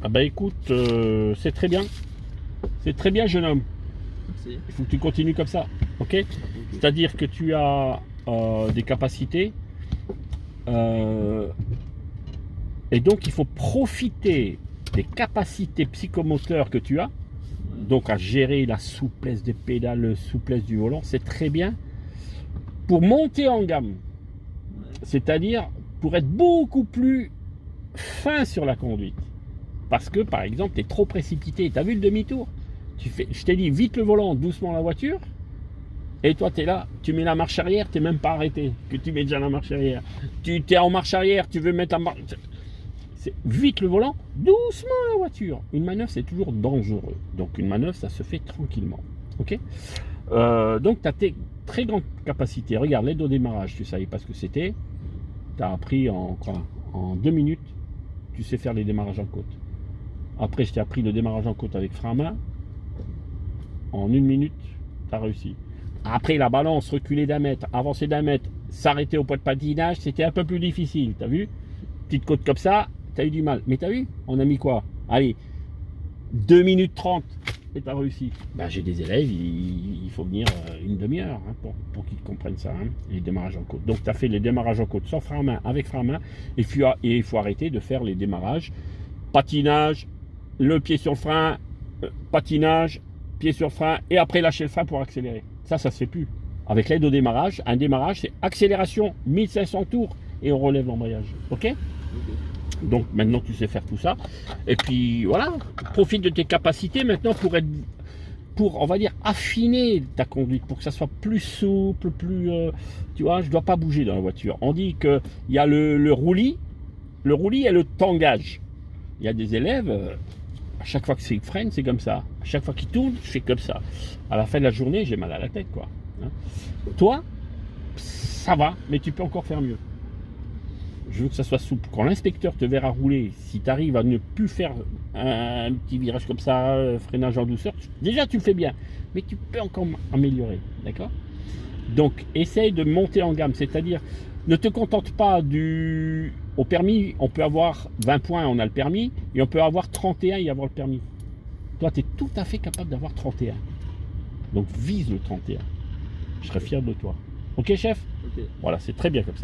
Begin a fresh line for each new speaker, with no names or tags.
Ah bah écoute, c'est très bien. C'est très bien, jeune homme.
Merci.
Il faut que tu continues comme ça, ok? C'est-à-dire que tu as des capacités et donc il faut profiter des capacités psychomoteurs que tu as, donc à gérer la souplesse des pédales, la souplesse du volant, c'est très bien pour monter en gamme, c'est-à-dire pour être beaucoup plus fin sur la conduite. Parce que par exemple, tu es trop précipité, tu as vu le demi-tour? Je t'ai dit vite le volant, doucement la voiture. Et toi, tu es là, tu mets la marche arrière, tu n'es même pas arrêté, que tu mets déjà la marche arrière. Tu es en marche arrière, tu veux mettre la marche... C'est vite le volant, doucement la voiture. Une manœuvre, c'est toujours dangereux. Donc une manœuvre, ça se fait tranquillement. Ok, donc tu as tes très grandes capacités. Regarde, l'aide au démarrage, tu ne savais pas ce que c'était. Tu as appris en 2 minutes, tu sais faire les démarrages en côte. Après, je t'ai appris le démarrage en côte avec frein à main. En 1 minute, tu as réussi. Après, la balance, reculer d'1 mètre, avancer d'1 mètre, s'arrêter au point de patinage, c'était un peu plus difficile. Tu as vu? Petite côte comme ça, tu as eu du mal. Mais tu as vu? On a mis quoi? Allez, 2 minutes 30 et tu as réussi. Ben, j'ai des élèves, il faut venir une demi-heure hein, pour qu'ils comprennent ça, hein, les démarrages en côte. Donc, tu as fait les démarrages en côte sans frein à main, avec frein à main, et il faut arrêter de faire les démarrages. Patinage, le pied sur le frein, patinage, pied sur le frein, et après lâcher le frein pour accélérer. Ça se fait plus. Avec l'aide au démarrage, un démarrage, c'est accélération, 1500 tours, et on relève l'embrayage. Ok? Donc maintenant, tu sais faire tout ça. Et puis, voilà, profite de tes capacités maintenant pour, on va dire, affiner ta conduite, pour que ça soit plus souple, plus... tu vois, je ne dois pas bouger dans la voiture. On dit qu'il y a le roulis et le tangage. Il y a des élèves... à chaque fois que c'est freine, c'est comme ça. À chaque fois qu'il tourne, je fais comme ça. À la fin de la journée, j'ai mal à la tête, quoi. Hein? Toi, ça va, mais tu peux encore faire mieux. Je veux que ça soit souple. Quand l'inspecteur te verra rouler, si tu arrives à ne plus faire un petit virage comme ça, freinage en douceur, déjà tu le fais bien. Mais tu peux encore améliorer, d'accord? Donc, essaye de monter en gamme, c'est-à-dire, ne te contente pas au permis, on peut avoir 20 points, on a le permis, et on peut avoir 31 et avoir le permis. Toi, tu es tout à fait capable d'avoir 31. Donc, vise le 31. Je serais fier de toi. Ok, chef?
Ok.
Voilà, c'est très bien comme ça.